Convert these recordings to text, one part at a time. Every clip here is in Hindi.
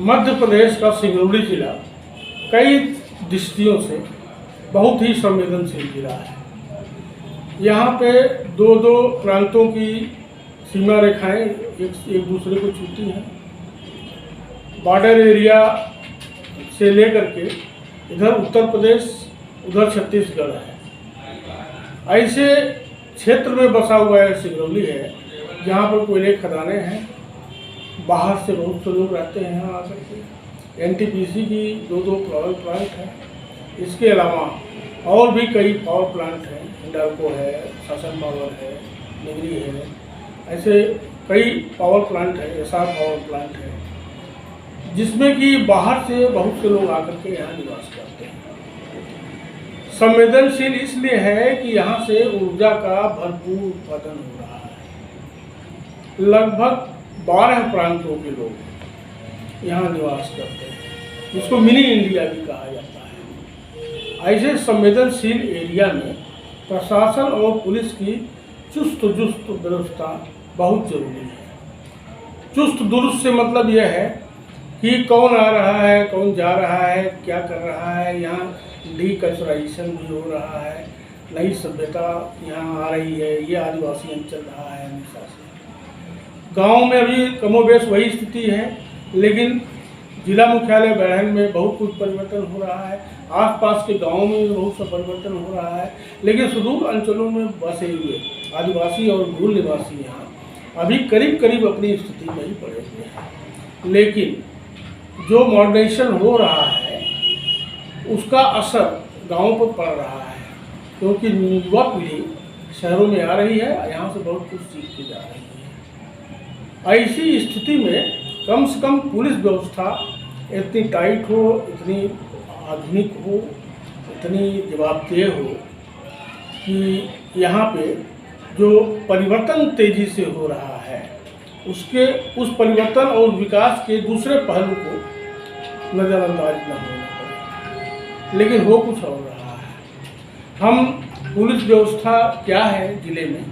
मध्य प्रदेश का सिंगरौली जिला कई दृष्टियों से बहुत ही संवेदनशील जिला है। यहाँ पे दो दो प्रांतों की सीमा रेखाएं एक दूसरे को छूती हैं। बॉर्डर एरिया से लेकर के इधर उत्तर प्रदेश उधर छत्तीसगढ़ है। ऐसे क्षेत्र में बसा हुआ है सिंगरौली है, जहाँ पर कोयले खदानें हैं। बाहर से बहुत से लोग रहते हैं यहाँ आकर के। एनटीपीसी की दो पावर प्लांट है। इसके अलावा और भी कई पावर प्लांट हैं। हिंडाल्को है, शासन पावर है, निगरी है, ऐसे कई पावर प्लांट है, एस्सार पावर प्लांट है, जिसमें कि बाहर से बहुत से लोग आकर के यहाँ निवास करते हैं। संवेदनशील इसलिए है कि यहाँ से ऊर्जा का भरपूर उत्पादन हो रहा है। लगभग 12 प्रांतों के लोग यहाँ निवास करते हैं, जिसको मिनी इंडिया भी कहा जाता है। ऐसे संवेदनशील एरिया में प्रशासन और पुलिस की चुस्त दुरुस्त व्यवस्था बहुत जरूरी है। चुस्त दुरुस्त से मतलब यह है कि कौन आ रहा है, कौन जा रहा है, क्या कर रहा है। यहाँ डीकल्चराइजेशन भी हो रहा है, नई सभ्यता यहाँ आ रही है। ये आदिवासी अंचल रहा है हमेशा से। गांव में अभी कमोबेश वही स्थिति है, लेकिन जिला मुख्यालय बैरहन में बहुत कुछ परिवर्तन हो रहा है। आसपास के गांवों में भी बहुत सा परिवर्तन हो रहा है, लेकिन सुदूर अंचलों में बसे हुए आदिवासी और मूल निवासी यहाँ अभी करीब करीब अपनी स्थिति में ही पड़े हुए हैं। लेकिन जो मॉडर्नाइजेशन हो रहा है उसका असर गाँव पर पड़ रहा है, क्योंकि युवा पीढ़ी शहरों में आ रही है, यहाँ से बहुत कुछ सीख के जा रही है। ऐसी स्थिति में कम से कम पुलिस व्यवस्था इतनी टाइट हो, इतनी आधुनिक हो, इतनी जवाबदेह हो कि यहाँ पे जो परिवर्तन तेजी से हो रहा है उस परिवर्तन और विकास के दूसरे पहलू को नज़रअंदाज न होना पड़े। लेकिन हो कुछ और रहा है। हम पुलिस व्यवस्था क्या है जिले में,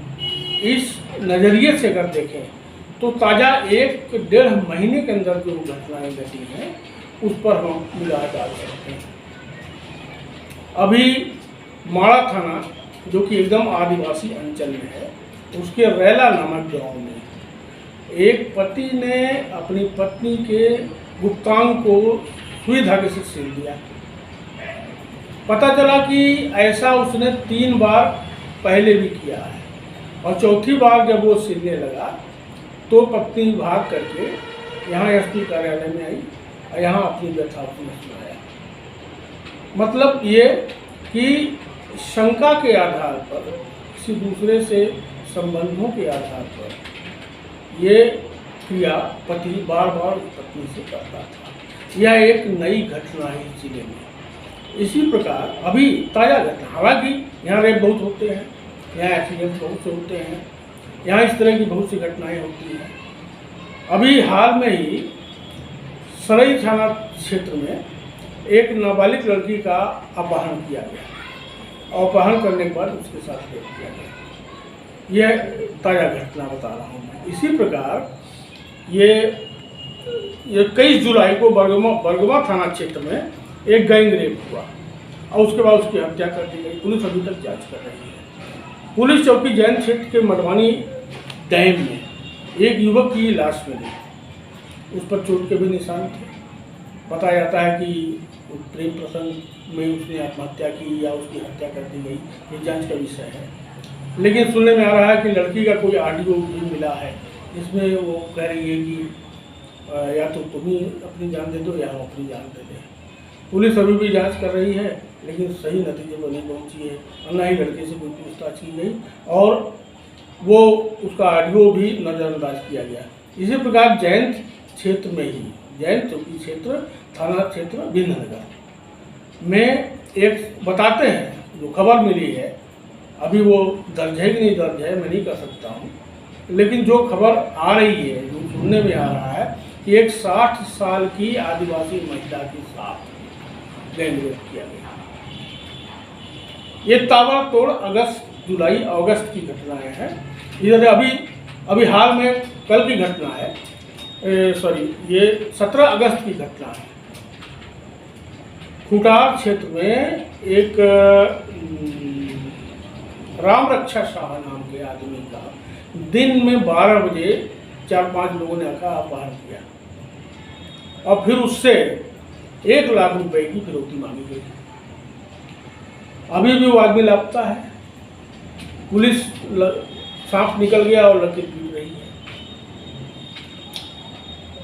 इस नज़रिए से अगर देखें तो ताज़ा 1-1.5 महीने के अंदर जो घटनाएं घटी हैं उस पर हम निगाह डाल सकते हैं। अभी माड़ा थाना, जो कि एकदम आदिवासी अंचल में है, उसके रैला नामक गांव में एक पति ने अपनी पत्नी के गुप्तांग को सुई धागे से सिल दिया। पता चला कि ऐसा उसने 3 बार पहले भी किया है, और चौथी बार जब वो सिलने लगा तो पत्नी भाग करके यहाँ एसपी कार्यालय में आई और यहाँ अपनी व्यथा सुनाया। मतलब ये कि शंका के आधार पर, किसी दूसरे से संबंधों के आधार पर ये क्रिया पति बार बार पत्नी से करता था। यह एक नई घटना है जिले में। इसी प्रकार अभी ताज़ा घटना, हालांकि यहाँ रेप बहुत होते हैं, यहाँ एक्सीडेंट बहुत से होते हैं, यहाँ इस तरह की बहुत सी घटनाएं होती हैं। अभी हाल में ही सरई थाना क्षेत्र में एक नाबालिग लड़की का अपहरण किया गया, और अपहरण करने के बाद उसके साथ रेप किया गया। यह ताज़ा घटना बता रहा हूँ मैं। इसी प्रकार ये 21 जुलाई को बरगवा थाना क्षेत्र में एक गैंग रेप हुआ, और उसके बाद उसकी हत्या कर दी गई। पुलिस अभी तक जांच कर रही है। पुलिस चौकी जैन क्षेत्र के मडवानी डैम में एक युवक की लाश मिली। उस पर चोट के भी निशान थे। बताया जाता है कि प्रेम प्रसंग में उसने आत्महत्या की या उसकी हत्या कर दी गई, ये जांच का विषय है। लेकिन सुनने में आ रहा है कि लड़की का कोई ऑडियो भी मिला है, जिसमें वो कह रही है कि या तो तुम ही अपनी जान दे दो या हम अपनी जान दे दें। पुलिस अभी भी जांच कर रही है, लेकिन सही नतीजे पर नहीं पहुंची है, और न ही लड़के से कोई पूछताछ की गई, और वो उसका ऑडियो भी नज़रअंदाज किया गया। इसी प्रकार जैन क्षेत्र में ही, जैन चौकी क्षेत्र थाना क्षेत्र भिंदनगर में एक बताते हैं, जो खबर मिली है, अभी वो दर्ज है कि नहीं दर्ज है मैं नहीं कह सकता हूँ, लेकिन जो खबर आ रही है, जो सुनने में आ रहा है कि एक 60 साल की आदिवासी महिला के साथ गैंगरेप किया गया। ये ताबड़तोड़ अगस्त की घटनाएं हैं। इधर अभी हाल में कल की घटना है ये 17 अगस्त की घटना है। खुटार क्षेत्र में एक राम रक्षा शाह नाम के आदमी का दिन में 12 बजे 4-5 लोगों ने आकर अपहरण किया और फिर उससे 1 लाख रुपए की फिरौती मांगी गई। अभी भी वो आदमी लापता है। पुलिस सांप निकल गया और लकीर पीट रही है।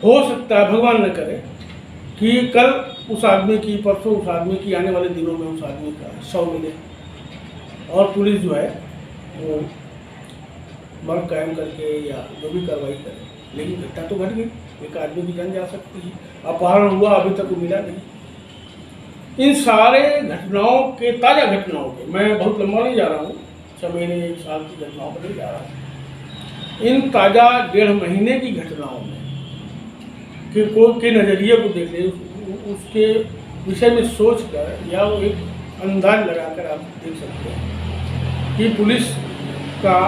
हो सकता है, भगवान न करे, कि कल उस आदमी की, परसों उस आदमी की, आने वाले दिनों में उस आदमी का शव मिले और पुलिस जो है वो मर्ग कायम करके या जो भी कार्रवाई करे। लेकिन घटना तो घट गई, एक आदमी की जान जा सकती है। अपहरण हुआ, अभी तक वो मिला नहीं। इन सारे घटनाओं के, ताज़ा घटनाओं के, मैं बहुत लंबा नहीं जा रहा हूँ, 6 महीने 1 साल की घटनाओं पर नहीं जा रहा हूँ। इन ताज़ा 1.5 महीने की घटनाओं में कि कोई के नज़रिए को देख ले, उसके विषय में सोच कर या वो एक अंदाज लगाकर आप देख सकते हैं कि पुलिस का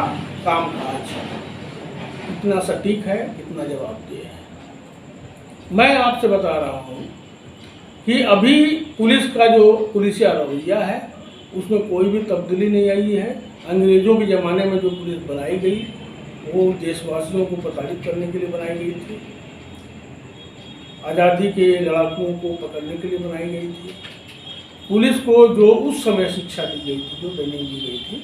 कामकाज कितना सटीक है, कितना जवाबदेह है। मैं आपसे बता रहा हूँ कि अभी पुलिस का जो पुलिसिया रवैया है उसमें कोई भी तब्दीली नहीं आई है। अंग्रेज़ों के ज़माने में जो पुलिस बनाई गई वो देशवासियों को प्रताड़ित करने के लिए बनाई गई थी, आज़ादी के लड़ाकुओं को पकड़ने के लिए बनाई गई थी। पुलिस को जो उस समय शिक्षा दी गई थी, जो ट्रेनिंग दी गई थी,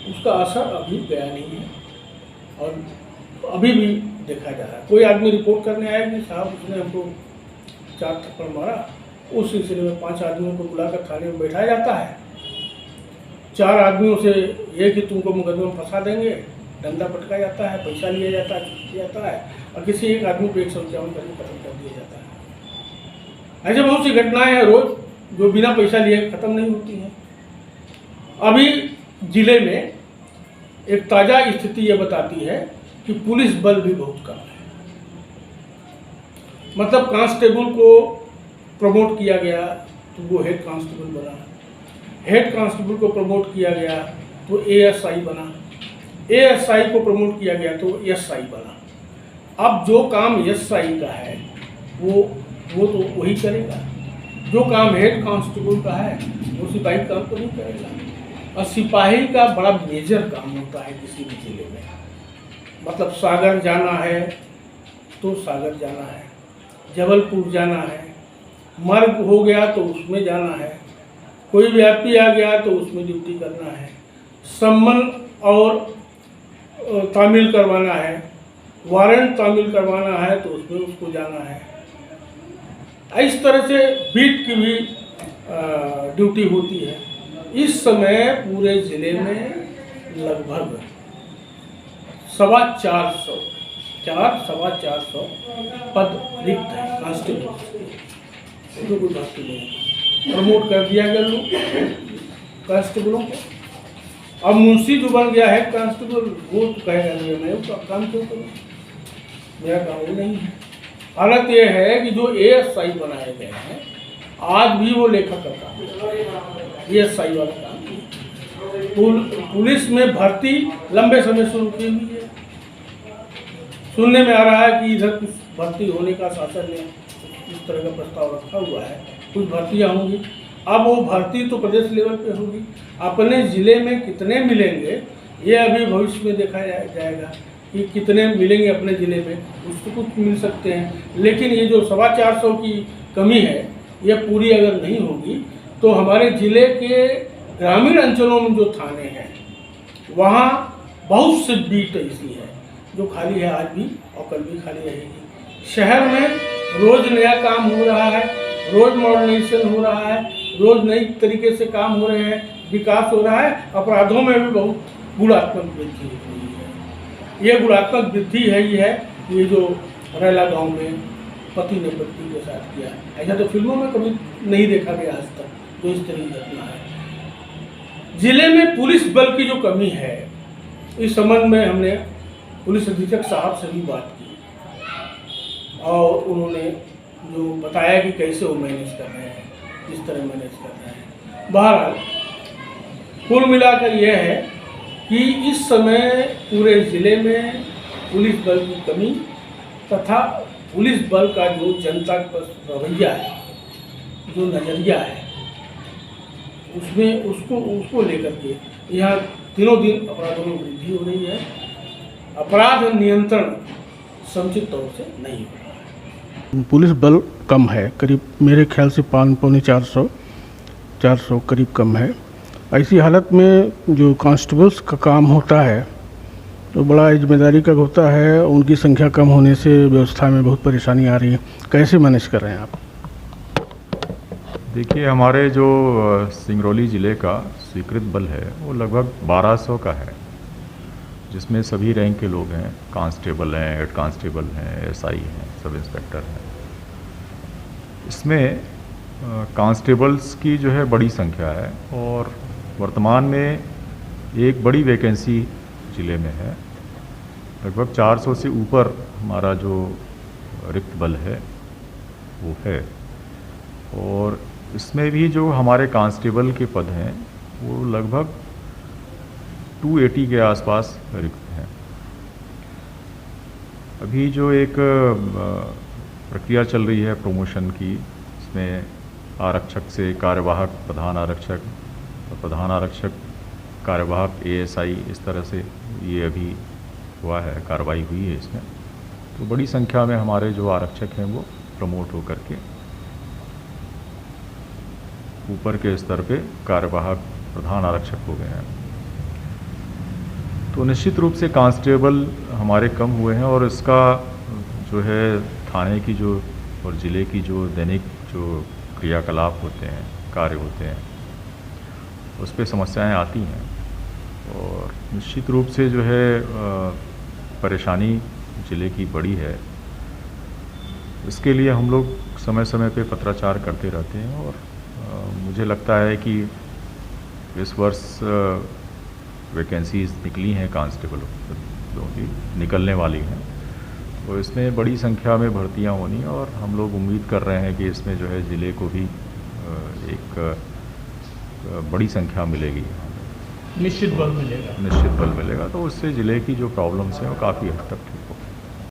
उसका असर अभी गया नहीं है और अभी भी देखा जा रहा है। कोई आदमी रिपोर्ट करने आया कि साहब उसने हमको 4 थप्पड़ मारा, उस सिलसिले में 5 आदमियों को बुलाकर थाने में बैठाया जाता है। 4 आदमियों से ये कि तुमको मुकदमे में फंसा देंगे, डंडा पटका जाता है, पैसा लिया जाता है और किसी एक आदमी को 151 करके खत्म कर दिया जाता है। ऐसे बहुत सी घटनाएं हैं रोज जो बिना पैसा लिए खत्म नहीं होती हैं। अभी जिले में एक ताज़ा स्थिति ये बताती है कि पुलिस बल भी बहुत कम है। मतलब कांस्टेबल को प्रमोट किया गया तो वो हेड कांस्टेबल बना, हेड कांस्टेबल को प्रमोट किया गया तो एएसआई बना, एएसआई को प्रमोट किया गया तो एसआई बना। अब जो काम एसआई का है वो तो वही करेगा, जो काम हेड कांस्टेबल का है वो सिपाही काम तो नहीं करेगा। और सिपाही का बड़ा मेजर काम होता है किसी भी जिले में। मतलब सागर जाना है तो सागर जाना है, जबलपुर जाना है, मर्ग हो गया तो उसमें जाना है, कोई व्यापी आ गया तो उसमें ड्यूटी करना है, सम्मन और तामील करवाना है, वारंट तामील करवाना है तो उसमें उसको जाना है। इस तरह से बीट की भी ड्यूटी होती है। इस समय पूरे ज़िले में लगभग 450 पद रिक्त है कांस्टेबल, जो कोई भर्ती नहीं। प्रमोट कर दिया गया लोग कांस्टेबलों को। अब मुंशी जो बन गया है कांस्टेबल, वो तो कहेगा मैं उसका काम क्यों करूँ, मेरा काम वो नहीं है। हालत ये है कि जो एएसआई बनाए गए हैं आज भी वो लेखक का काम है, एएसआई वाला काम। पुलिस में भर्ती लंबे समय से रुकी हुई है। सुनने में आ रहा है कि इधर कुछ भर्ती होने का शासन ने इस तरह का प्रस्ताव रखा हुआ है, कुछ भर्तियाँ होंगी। अब वो भर्ती तो प्रदेश लेवल पे होगी, अपने ज़िले में कितने मिलेंगे ये अभी भविष्य में देखा जाएगा कि कितने मिलेंगे अपने ज़िले में, उसको कुछ मिल सकते हैं। लेकिन ये जो 450 की कमी है ये पूरी अगर नहीं होगी तो हमारे ज़िले के ग्रामीण अंचलों में जो थाने हैं वहाँ बहुत से बीट ऐसी है जो खाली है आज भी और कल भी खाली रहेगी। शहर में रोज़ नया काम हो रहा है, रोज़ मॉडर्नाइजेशन हो रहा है, रोज़ नई तरीके से काम हो रहे हैं, विकास हो रहा है। अपराधों में भी बहुत गुणात्मक वृद्धि हो रही है। ये गुणात्मक वृद्धि है ये जो रैला गांव में पति ने पत्नी के साथ किया, ऐसा तो फिल्मों में कभी नहीं देखा गया आज तक, जो इस तरह की घटना है। जिले में पुलिस बल की जो कमी है, इस संबंध में हमने पुलिस अधीक्षक साहब से भी बात की और उन्होंने जो बताया कि कैसे वो मैनेज कर रहे हैं, किस तरह मैनेज कर रहे हैं। बहरहाल कुल मिलाकर यह है कि इस समय पूरे ज़िले में पुलिस बल की कमी तथा पुलिस बल का जो जनता का रवैया है, जो नज़रिया है, उसमें उसको लेकर के यहाँ दिनों दिन अपराधों में वृद्धि हो रही है। अपराध नियंत्रण समुचित तौर से नहीं हो रहा है। पुलिस बल कम है, करीब मेरे ख्याल से 400 करीब कम है। ऐसी हालत में जो कांस्टेबल्स का काम होता है तो बड़ा जिम्मेदारी का होता है, उनकी संख्या कम होने से व्यवस्था में बहुत परेशानी आ रही है। कैसे मैनेज कर रहे हैं आप? देखिए, हमारे जो सिंगरौली ज़िले का स्वीकृत बल है वो लगभग 1200 का है, जिसमें सभी रैंक के लोग हैं। कांस्टेबल हैं, हेड कांस्टेबल हैं, एसआई हैं, सब इंस्पेक्टर हैं। इसमें कांस्टेबल्स की जो है बड़ी संख्या है और वर्तमान में एक बड़ी वैकेंसी ज़िले में है। लगभग 400 से ऊपर हमारा जो रिक्त बल है वो है, और इसमें भी जो हमारे कांस्टेबल के पद हैं वो लगभग 280 के आसपास रिक्त हैं। अभी जो एक प्रक्रिया चल रही है प्रमोशन की, इसमें आरक्षक से कार्यवाहक प्रधान आरक्षक, प्रधान आरक्षक कार्यवाहक एएसआई, इस तरह से ये अभी हुआ है, कार्रवाई हुई है इसमें। तो बड़ी संख्या में हमारे जो आरक्षक हैं वो प्रमोट होकर के ऊपर के स्तर पे कार्यवाहक प्रधान आरक्षक हो गए हैं। तो निश्चित रूप से कांस्टेबल हमारे कम हुए हैं, और इसका जो है थाने की जो और ज़िले की जो दैनिक जो क्रियाकलाप होते हैं, कार्य होते हैं, उस पर समस्याएं आती हैं। और निश्चित रूप से जो है परेशानी ज़िले की बड़ी है। इसके लिए हम लोग समय समय पे पत्राचार करते रहते हैं, और मुझे लगता है कि इस वर्ष वैकेंसीज निकली हैं कांस्टेबलों की, निकलने वाली हैं, तो इसमें बड़ी संख्या में भर्तियां होनी, और हम लोग उम्मीद कर रहे हैं कि इसमें जो है ज़िले को भी एक बड़ी संख्या मिलेगी। निश्चित बल मिलेगा। निश्चित बल मिलेगा, तो उससे ज़िले की जो प्रॉब्लम्स हैं वो काफ़ी हद तक